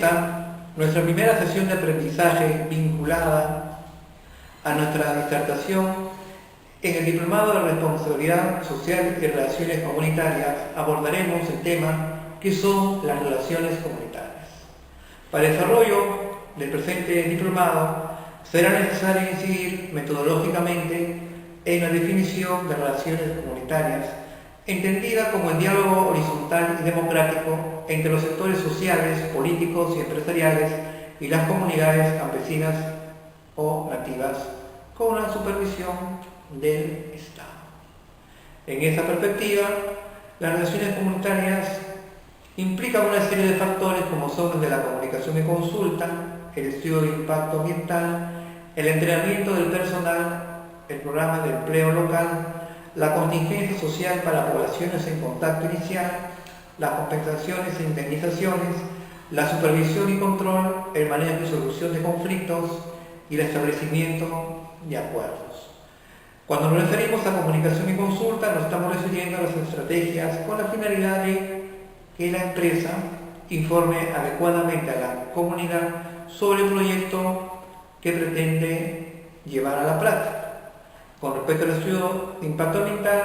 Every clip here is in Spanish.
esta, nuestra primera sesión de aprendizaje vinculada a nuestra disertación en el Diplomado de Responsabilidad Social y Relaciones Comunitarias, abordaremos el tema que son las relaciones comunitarias. Para el desarrollo del presente diplomado será necesario incidir metodológicamente en la definición de relaciones comunitarias, entendida como el diálogo horizontal y democrático entre los sectores sociales, políticos y empresariales y las comunidades campesinas o nativas, con la supervisión del Estado. En esta perspectiva, las relaciones comunitarias implican una serie de factores como son el de la comunicación y consulta, el estudio de impacto ambiental, el entrenamiento del personal, el programa de empleo local, la contingencia social para poblaciones en contacto inicial, las compensaciones e indemnizaciones, la supervisión y control, el manejo y solución de conflictos y el establecimiento de acuerdos. Cuando nos referimos a comunicación y consulta, nos estamos refiriendo a las estrategias con la finalidad de que la empresa informe adecuadamente a la comunidad sobre el proyecto que pretende llevar a la práctica. Con respecto al estudio de impacto ambiental,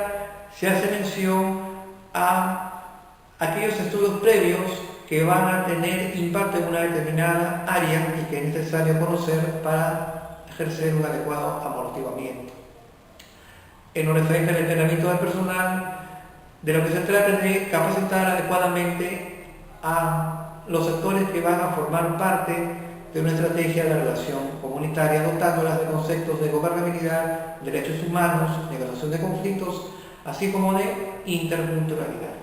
se hace mención a aquellos estudios previos que van a tener impacto en una determinada área y que es necesario conocer para ejercer un adecuado amortiguamiento. En lo referente al entrenamiento del personal, de lo que se trata es de capacitar adecuadamente a los sectores que van a formar parte de una estrategia de la relación comunitaria, dotándolas de conceptos de gobernabilidad, derechos humanos, negociación de conflictos, así como de interculturalidad.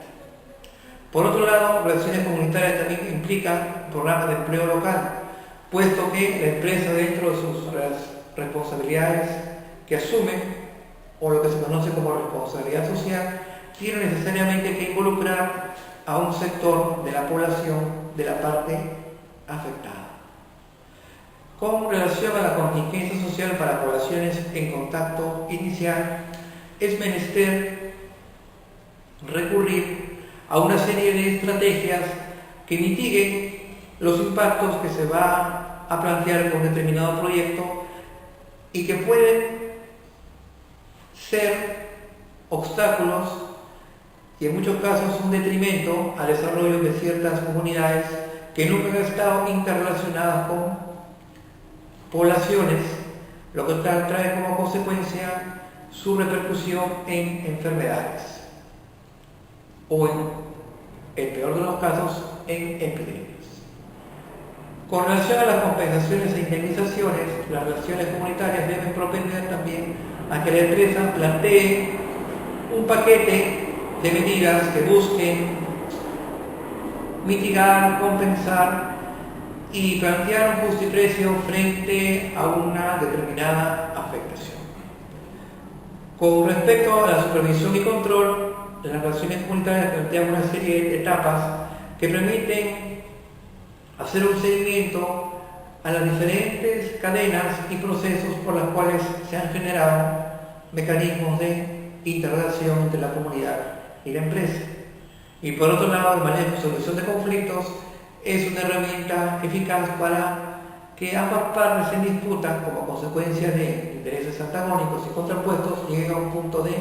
Por otro lado, relaciones comunitarias también implican programas de empleo local, puesto que la empresa, dentro de sus responsabilidades que asume, o lo que se conoce como responsabilidad social, tiene necesariamente que involucrar a un sector de la población de la parte afectada. Con relación a la contingencia social para poblaciones en contacto inicial, es menester recurrir a una serie de estrategias que mitiguen los impactos que se va a plantear con un determinado proyecto y que pueden ser obstáculos y en muchos casos un detrimento al desarrollo de ciertas comunidades que nunca han estado interrelacionadas con poblaciones, lo que trae como consecuencia su repercusión en enfermedades o en el peor de los casos en epidemias. Con relación a las compensaciones e indemnizaciones, las relaciones comunitarias deben propender también a que la empresa plantee un paquete de medidas que busquen mitigar, compensar y plantear un justiprecio frente a una determinada afectación. Con respecto a la supervisión y control, las relaciones comunitarias plantean una serie de etapas que permiten hacer un seguimiento a las diferentes cadenas y procesos por las cuales se han generado mecanismos de interrelación entre la comunidad y la empresa. Y por otro lado, el manejo y solución de conflictos es una herramienta eficaz para que ambas partes en disputa, como consecuencia de intereses antagónicos y contrapuestos, lleguen a un punto de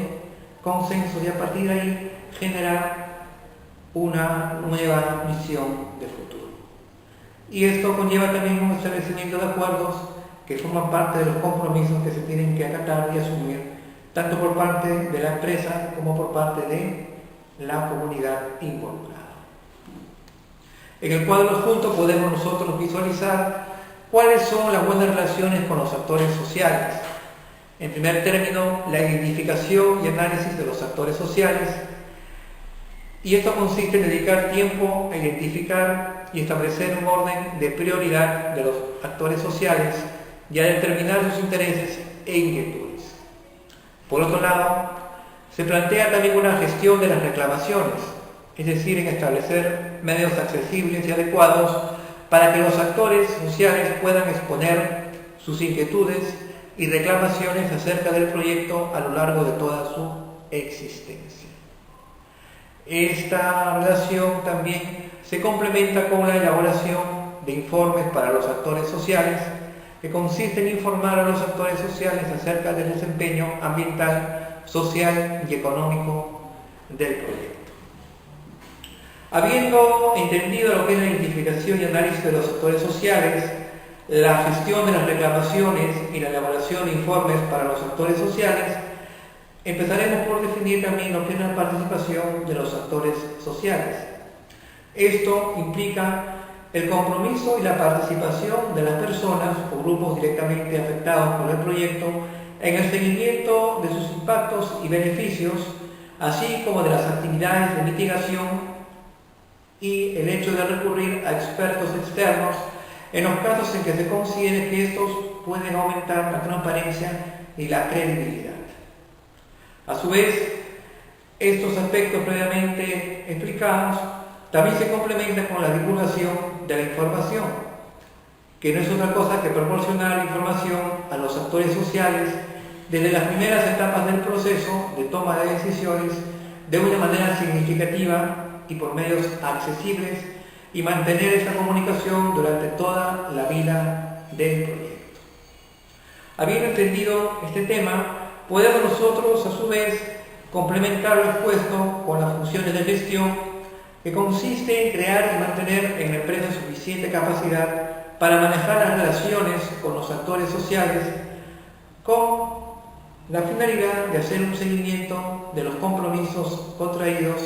consenso y a partir de ahí generar una nueva visión de futuro. Y esto conlleva también un establecimiento de acuerdos que forman parte de los compromisos que se tienen que acatar y asumir, tanto por parte de la empresa como por parte de la comunidad involucrada. En el cuadro adjunto podemos nosotros visualizar cuáles son las buenas relaciones con los actores sociales. En primer término, la identificación y análisis de los actores sociales, y esto consiste en dedicar tiempo a identificar y establecer un orden de prioridad de los actores sociales y a determinar sus intereses e inquietudes. Por otro lado, se plantea también una gestión de las reclamaciones, es decir, en establecer medios accesibles y adecuados para que los actores sociales puedan exponer sus inquietudes y reclamaciones acerca del proyecto a lo largo de toda su existencia. Esta relación también se complementa con la elaboración de informes para los actores sociales, que consiste en informar a los actores sociales acerca del desempeño ambiental, social y económico del proyecto. Habiendo entendido lo que es la identificación y análisis de los actores sociales, la gestión de las reclamaciones y la elaboración de informes para los actores sociales, empezaremos por definir también lo que es la participación de los actores sociales. Esto implica el compromiso y la participación de las personas o grupos directamente afectados por el proyecto en el seguimiento de sus impactos y beneficios, así como de las actividades de mitigación y el hecho de recurrir a expertos externos en los casos en que se considere que estos pueden aumentar la transparencia y la credibilidad. A su vez, estos aspectos previamente explicados también se complementan con la divulgación de la información, que no es otra cosa que proporcionar información a los actores sociales desde las primeras etapas del proceso de toma de decisiones de una manera significativa y por medios accesibles, y mantener esta comunicación durante toda la vida del proyecto. Habiendo entendido este tema, podemos nosotros a su vez complementar lo expuesto con las funciones de gestión, que consiste en crear y mantener en la empresa suficiente capacidad para manejar las relaciones con los actores sociales, con la finalidad de hacer un seguimiento de los compromisos contraídos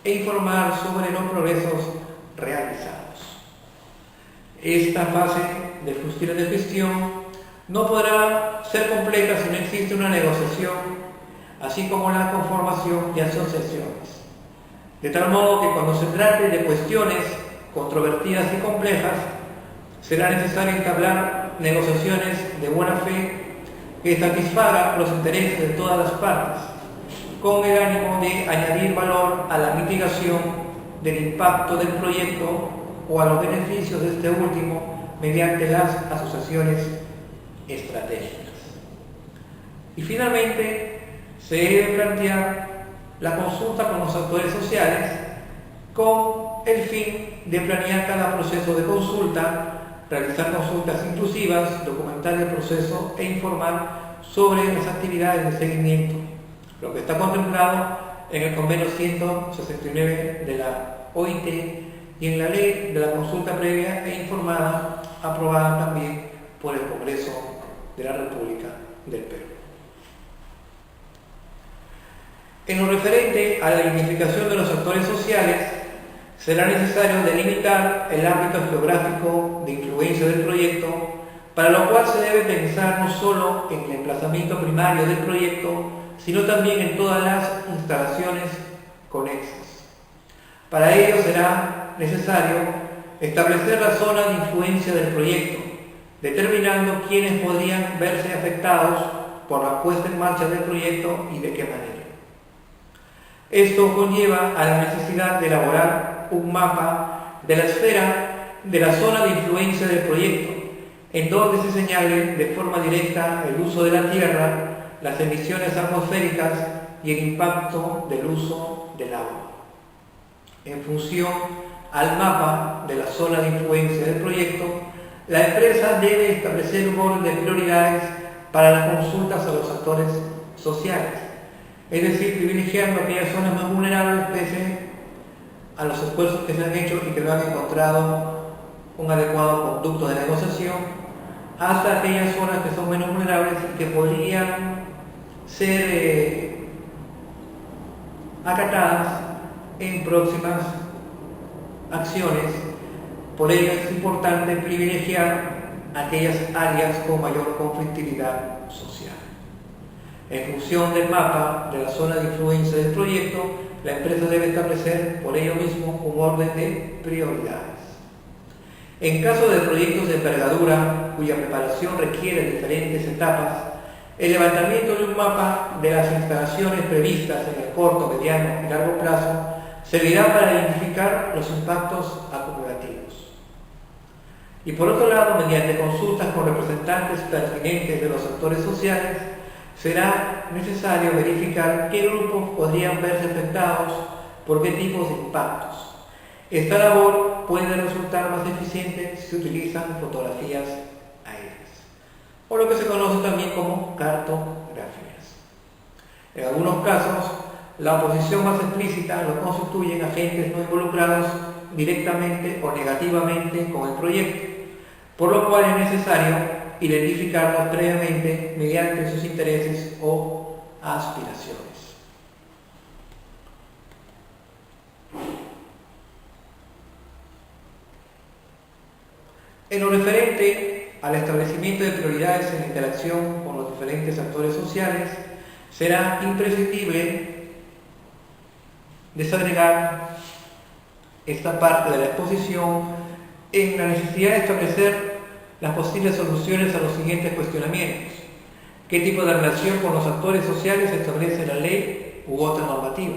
e informar sobre los progresos realizados. Esta fase de funciones de gestión no podrá ser completa si no existe una negociación, así como la conformación de asociaciones. De tal modo que cuando se trate de cuestiones controvertidas y complejas, será necesario entablar negociaciones de buena fe que satisfagan los intereses de todas las partes, con el ánimo de añadir valor a la mitigación del impacto del proyecto o a los beneficios de este último mediante las asociaciones estratégicas. Y finalmente, se debe plantear la consulta con los actores sociales con el fin de planear cada proceso de consulta, realizar consultas inclusivas, documentar el proceso e informar sobre las actividades de seguimiento, lo que está contemplado en el convenio 169 de la OIT y en la ley de la consulta previa e informada, aprobada también por el Congreso de la República del Perú. En lo referente a la identificación de los actores sociales, será necesario delimitar el ámbito geográfico de influencia del proyecto, para lo cual se debe pensar no solo en el emplazamiento primario del proyecto, sino también en todas las instalaciones conexas. Para ello será necesario establecer la zona de influencia del proyecto, determinando quiénes podrían verse afectados por la puesta en marcha del proyecto y de qué manera. Esto conlleva a la necesidad de elaborar un mapa de la esfera de la zona de influencia del proyecto, en donde se señale de forma directa el uso de la tierra, las emisiones atmosféricas y el impacto del uso del agua. En función al mapa de la zona de influencia del proyecto, la empresa debe establecer un orden de prioridades para las consultas a los actores sociales, es decir, privilegiando aquellas zonas más vulnerables pese a los esfuerzos que se han hecho y que no han encontrado un adecuado conducto de negociación, hasta aquellas zonas que son menos vulnerables y que podrían ser acatadas en próximas acciones. Por ello es importante privilegiar aquellas áreas con mayor conflictividad social. En función del mapa de la zona de influencia del proyecto, la empresa debe establecer por ello mismo un orden de prioridades. En caso de proyectos de envergadura cuya preparación requiere diferentes etapas, el levantamiento de un mapa de las instalaciones previstas en el corto, mediano y largo plazo servirá para identificar los impactos acumulativos. Y por otro lado, mediante consultas con representantes pertinentes de los actores sociales, será necesario verificar qué grupos podrían verse afectados por qué tipos de impactos. Esta labor puede resultar más eficiente si se utilizan fotografías aéreas, o lo que se conoce también como cartografías. En algunos casos, la oposición más explícita lo constituyen agentes no involucrados directamente o negativamente con el proyecto, por lo cual es necesario identificarlos previamente mediante sus intereses o aspiraciones. En lo referente al establecimiento de prioridades en la interacción con los diferentes actores sociales, será imprescindible desagregar esta parte de la exposición en la necesidad de establecer las posibles soluciones a los siguientes cuestionamientos. ¿Qué tipo de relación con los actores sociales establece la ley u otra normativa?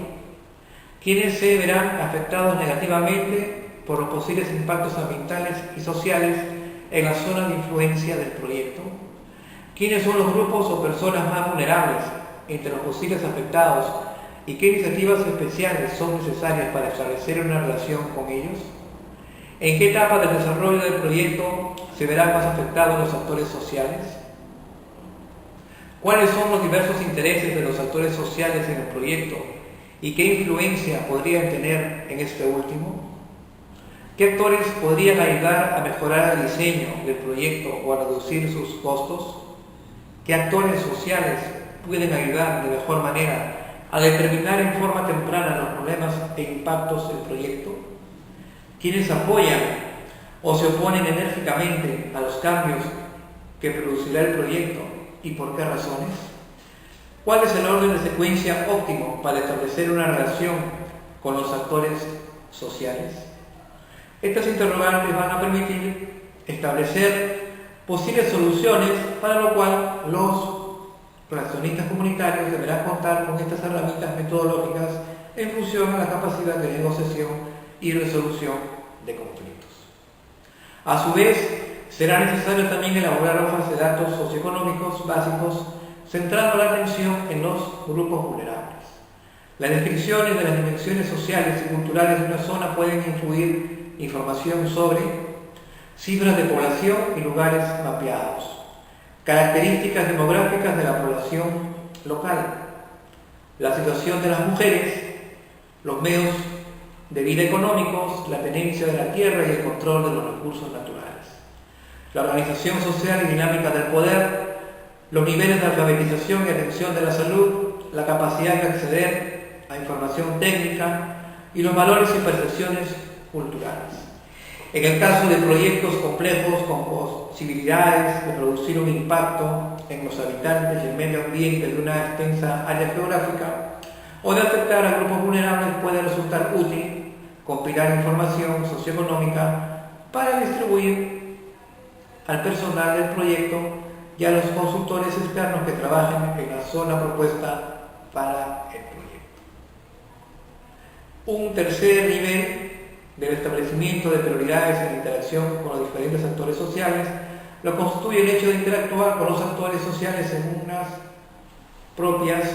¿Quiénes se verán afectados negativamente por los posibles impactos ambientales y sociales en la zona de influencia del proyecto? ¿Quiénes son los grupos o personas más vulnerables entre los posibles afectados y qué iniciativas especiales son necesarias para establecer una relación con ellos? ¿En qué etapa del desarrollo del proyecto se verán más afectados los actores sociales? ¿Cuáles son los diversos intereses de los actores sociales en el proyecto y qué influencia podrían tener en este último? ¿Qué actores podrían ayudar a mejorar el diseño del proyecto o a reducir sus costos? ¿Qué actores sociales pueden ayudar de mejor manera a determinar en forma temprana los problemas e impactos del proyecto? ¿Quiénes apoyan o se oponen enérgicamente a los cambios que producirá el proyecto y por qué razones? ¿Cuál es el orden de secuencia óptimo para establecer una relación con los actores sociales? Estas interrogantes van a permitir establecer posibles soluciones, para lo cual los relacionistas comunitarios deberán contar con estas herramientas metodológicas en función a la capacidad de negociación y resolución de conflictos. A su vez, será necesario también elaborar hojas de datos socioeconómicos básicos centrando la atención en los grupos vulnerables. Las descripciones de las dimensiones sociales y culturales de una zona pueden incluir información sobre cifras de población y lugares mapeados, características demográficas de la población local, la situación de las mujeres, los medios de vida económicos, la tenencia de la tierra y el control de los recursos naturales, la organización social y dinámica del poder, los niveles de alfabetización y atención de la salud, la capacidad de acceder a información técnica y los valores y percepciones culturales. En el caso de proyectos complejos con posibilidades de producir un impacto en los habitantes y el medio ambiente de una extensa área geográfica o de afectar a grupos vulnerables, puede resultar útil compilar información socioeconómica para distribuir al personal del proyecto y a los consultores externos que trabajen en la zona propuesta para el proyecto. Un tercer nivel del establecimiento de prioridades en interacción con los diferentes actores sociales lo constituye el hecho de interactuar con los actores sociales en unas propias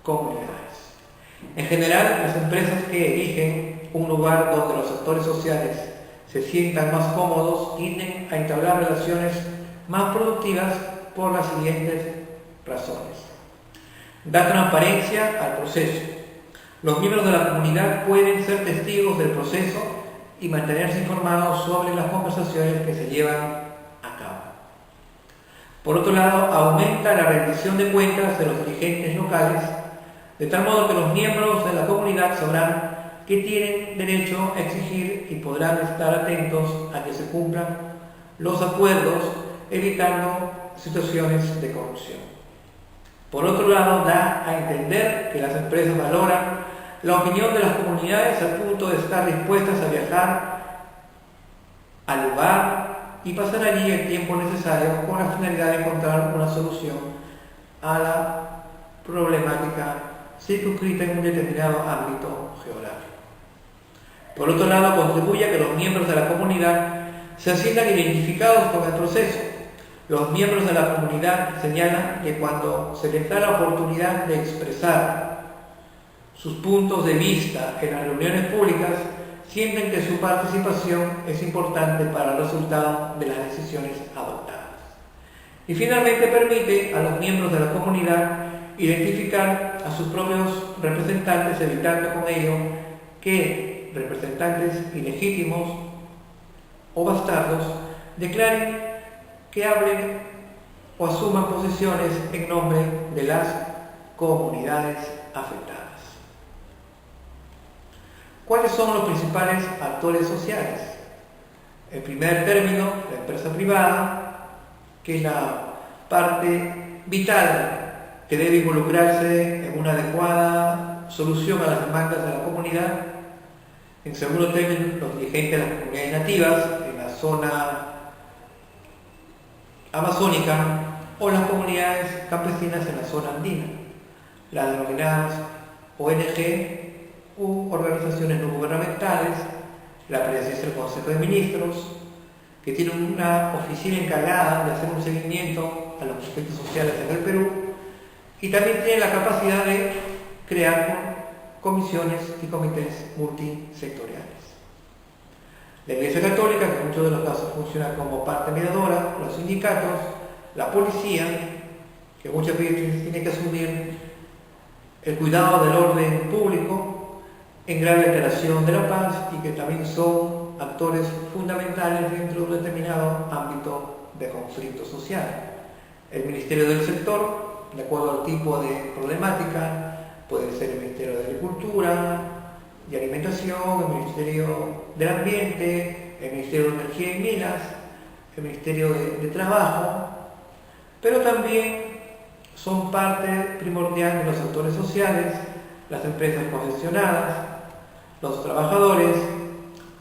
comunidades. En general, las empresas que eligen un lugar donde los actores sociales se sientan más cómodos tienden a entablar relaciones más productivas por las siguientes razones. Da transparencia al proceso. Los miembros de la comunidad pueden ser testigos del proceso y mantenerse informados sobre las conversaciones que se llevan a cabo. Por otro lado, aumenta la rendición de cuentas de los dirigentes locales, de tal modo que los miembros de la comunidad sabrán que tienen derecho a exigir y podrán estar atentos a que se cumplan los acuerdos, evitando situaciones de corrupción. Por otro lado, da a entender que las empresas valoran la opinión de las comunidades al punto de estar dispuestas a viajar al lugar y pasar allí el tiempo necesario con la finalidad de encontrar una solución a la problemática circunscrita en un determinado ámbito geográfico. Por otro lado, contribuye a que los miembros de la comunidad se sientan identificados con el proceso. Los miembros de la comunidad señalan que cuando se les da la oportunidad de expresar sus puntos de vista en las reuniones públicas, sienten que su participación es importante para el resultado de las decisiones adoptadas. Y finalmente permite a los miembros de la comunidad identificar a sus propios representantes, evitando con ello que representantes ilegítimos o bastardos declaren que hablen o asuman posiciones en nombre de las comunidades afectadas. ¿Cuáles son los principales actores sociales? En primer término, la empresa privada, que es la parte vital que debe involucrarse en una adecuada solución a las demandas de la comunidad. En segundo término, los dirigentes de las comunidades nativas en la zona amazónica o las comunidades campesinas en la zona andina, las denominadas ONG u organizaciones no gubernamentales, la presidencia del Consejo de Ministros, que tiene una oficina encargada de hacer un seguimiento a los aspectos sociales en el Perú, y también tiene la capacidad de crear comisiones y comités multisectoriales. La Iglesia Católica, que en muchos de los casos funciona como parte mediadora, los sindicatos, la policía, que muchas veces tiene que asumir el cuidado del orden público en grave alteración de la paz y que también son actores fundamentales dentro de un determinado ámbito de conflicto social. El Ministerio del Sector, de acuerdo al tipo de problemática, puede ser el Ministerio de Agricultura, de Alimentación, el Ministerio del Ambiente, el Ministerio de Energía y Minas, el Ministerio de Trabajo, pero también son parte primordial de los actores sociales, las empresas concesionadas, los trabajadores,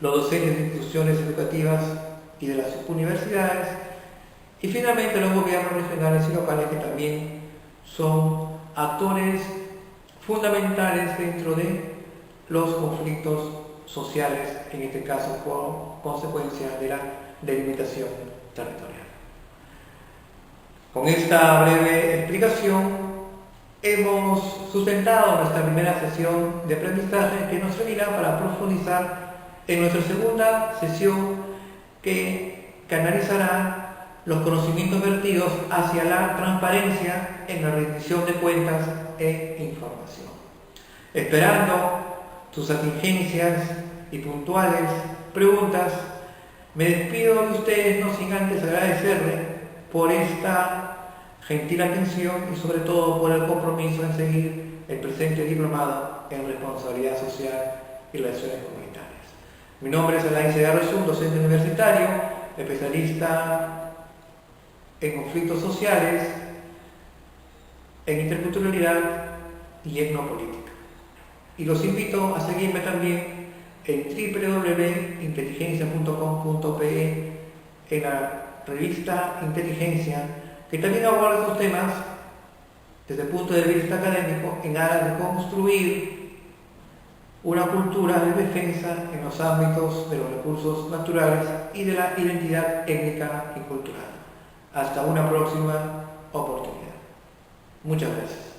los docentes de instituciones educativas y de las universidades, y finalmente los gobiernos regionales y locales, que también son actores fundamentales dentro de los conflictos sociales, en este caso por consecuencia de la delimitación territorial. Con esta breve explicación hemos sustentado nuestra primera sesión de aprendizaje, que nos servirá para profundizar en nuestra segunda sesión, que canalizará los conocimientos vertidos hacia la transparencia en la rendición de cuentas e información. Esperando tus atingencias y puntuales preguntas, me despido de ustedes, no sin antes agradecerles por esta gentil atención y sobre todo por el compromiso en seguir el presente diplomado en responsabilidad social y relaciones comunitarias. Mi nombre es Alain Segarra-Zum, docente universitario, especialista en conflictos sociales, en interculturalidad y etnopolítica. Y los invito a seguirme también en www.inteligencia.com.pe, en la revista Inteligencia, que también aborda estos temas desde el punto de vista académico en aras de construir una cultura de defensa en los ámbitos de los recursos naturales y de la identidad étnica y cultural. Hasta una próxima oportunidad. Muchas gracias.